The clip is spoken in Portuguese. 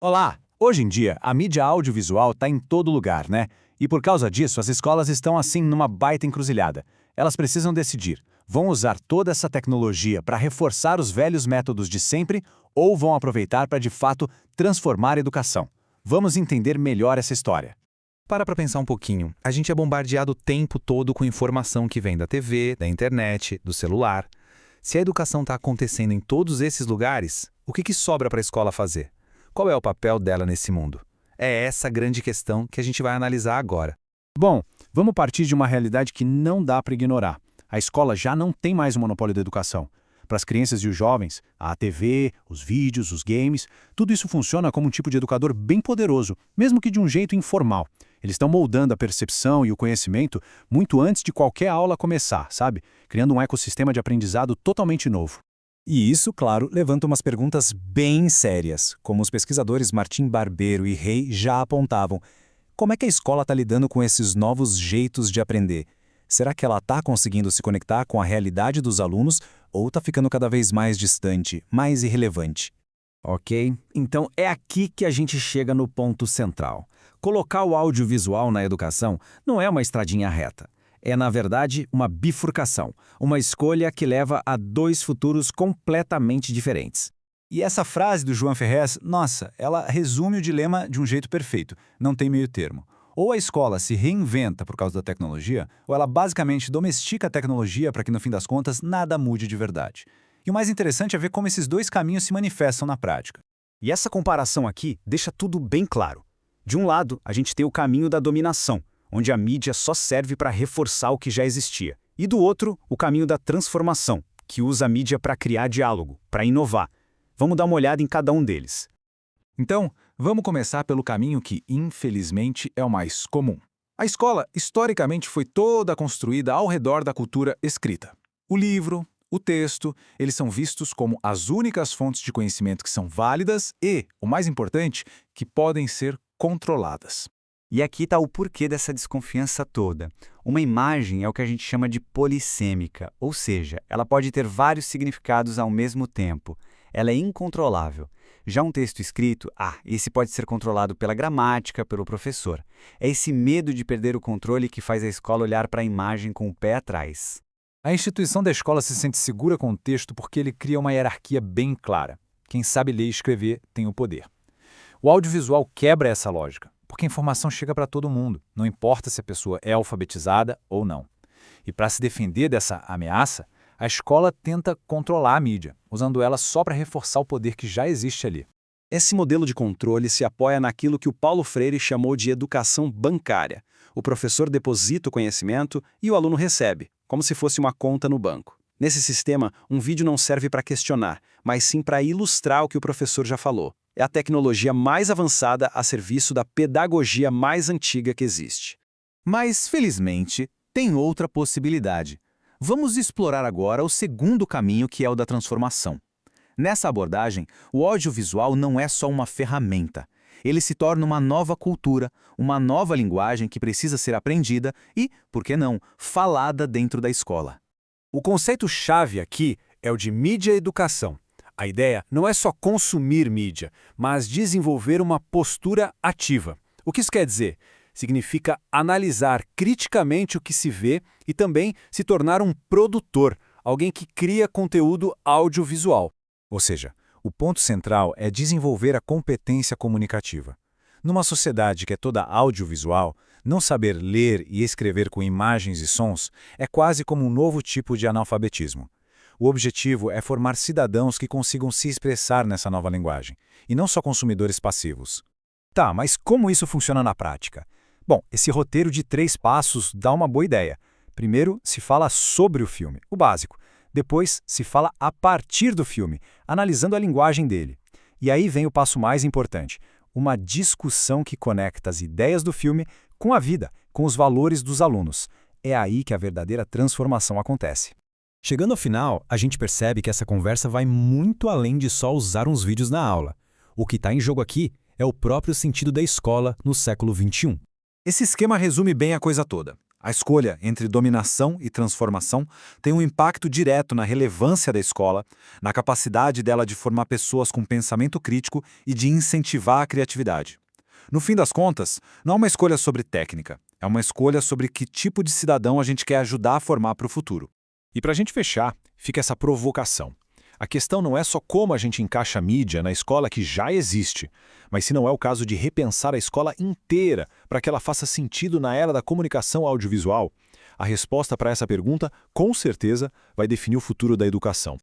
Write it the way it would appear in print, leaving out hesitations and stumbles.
Olá! Hoje em dia, a mídia audiovisual está em todo lugar, né? E por causa disso, as escolas estão assim numa baita encruzilhada. Elas precisam decidir: vão usar toda essa tecnologia para reforçar os velhos métodos de sempre ou vão aproveitar para de fato transformar a educação? Vamos entender melhor essa história. Para pensar um pouquinho, a gente é bombardeado o tempo todo com informação que vem da TV, da internet, do celular. Se a educação está acontecendo em todos esses lugares, o que sobra para a escola fazer? Qual é o papel dela nesse mundo? É essa grande questão que a gente vai analisar agora. Bom, vamos partir de uma realidade que não dá para ignorar. A escola já não tem mais o monopólio da educação. Para as crianças e os jovens, a TV, os vídeos, os games, tudo isso funciona como um tipo de educador bem poderoso, mesmo que de um jeito informal. Eles estão moldando a percepção e o conhecimento muito antes de qualquer aula começar, sabe? Criando um ecossistema de aprendizado totalmente novo. E isso, claro, levanta umas perguntas bem sérias, como os pesquisadores Martim Barbeiro e Rey já apontavam. Como é que a escola está lidando com esses novos jeitos de aprender? Será que ela está conseguindo se conectar com a realidade dos alunos ou está ficando cada vez mais distante, mais irrelevante? Ok, então é aqui que a gente chega no ponto central. Colocar o audiovisual na educação não é uma estradinha reta. É, na verdade, uma bifurcação, uma escolha que leva a dois futuros completamente diferentes. E essa frase do João Ferrez, nossa, ela resume o dilema de um jeito perfeito, não tem meio termo. Ou a escola se reinventa por causa da tecnologia, ou ela basicamente domestica a tecnologia para que, no fim das contas, nada mude de verdade. E o mais interessante é ver como esses dois caminhos se manifestam na prática. E essa comparação aqui deixa tudo bem claro. De um lado, a gente tem o caminho da dominação, onde a mídia só serve para reforçar o que já existia. E do outro, o caminho da transformação, que usa a mídia para criar diálogo, para inovar. Vamos dar uma olhada em cada um deles. Então, vamos começar pelo caminho que, infelizmente, é o mais comum. A escola, historicamente, foi toda construída ao redor da cultura escrita. O livro, o texto, eles são vistos como as únicas fontes de conhecimento que são válidas e, o mais importante, que podem ser controladas. E aqui está o porquê dessa desconfiança toda. Uma imagem é o que a gente chama de polissêmica, ou seja, ela pode ter vários significados ao mesmo tempo. Ela é incontrolável. Já um texto escrito, esse pode ser controlado pela gramática, pelo professor. É esse medo de perder o controle que faz a escola olhar para a imagem com o pé atrás. A instituição da escola se sente segura com o texto porque ele cria uma hierarquia bem clara. Quem sabe ler e escrever tem o poder. O audiovisual quebra essa lógica, porque a informação chega para todo mundo, não importa se a pessoa é alfabetizada ou não. E para se defender dessa ameaça, a escola tenta controlar a mídia, usando ela só para reforçar o poder que já existe ali. Esse modelo de controle se apoia naquilo que o Paulo Freire chamou de educação bancária. O professor deposita o conhecimento e o aluno recebe, como se fosse uma conta no banco. Nesse sistema, um vídeo não serve para questionar, mas sim para ilustrar o que o professor já falou. É a tecnologia mais avançada a serviço da pedagogia mais antiga que existe. Mas, felizmente, tem outra possibilidade. Vamos explorar agora o segundo caminho, que é o da transformação. Nessa abordagem, o audiovisual não é só uma ferramenta. Ele se torna uma nova cultura, uma nova linguagem que precisa ser aprendida e, por que não, falada dentro da escola. O conceito-chave aqui é o de mídia-educação. A ideia não é só consumir mídia, mas desenvolver uma postura ativa. O que isso quer dizer? Significa analisar criticamente o que se vê e também se tornar um produtor, alguém que cria conteúdo audiovisual. Ou seja, o ponto central é desenvolver a competência comunicativa. Numa sociedade que é toda audiovisual, não saber ler e escrever com imagens e sons é quase como um novo tipo de analfabetismo. O objetivo é formar cidadãos que consigam se expressar nessa nova linguagem, e não só consumidores passivos. Tá, mas como isso funciona na prática? Bom, esse roteiro de 3 passos dá uma boa ideia. Primeiro, se fala sobre o filme, o básico. Depois, se fala a partir do filme, analisando a linguagem dele. E aí vem o passo mais importante, uma discussão que conecta as ideias do filme com a vida, com os valores dos alunos. É aí que a verdadeira transformação acontece. Chegando ao final, a gente percebe que essa conversa vai muito além de só usar uns vídeos na aula. O que está em jogo aqui é o próprio sentido da escola no século XXI. Esse esquema resume bem a coisa toda. A escolha entre dominação e transformação tem um impacto direto na relevância da escola, na capacidade dela de formar pessoas com pensamento crítico e de incentivar a criatividade. No fim das contas, não é uma escolha sobre técnica, é uma escolha sobre que tipo de cidadão a gente quer ajudar a formar para o futuro. E para a gente fechar, fica essa provocação. A questão não é só como a gente encaixa a mídia na escola que já existe, mas se não é o caso de repensar a escola inteira para que ela faça sentido na era da comunicação audiovisual. A resposta para essa pergunta, com certeza, vai definir o futuro da educação.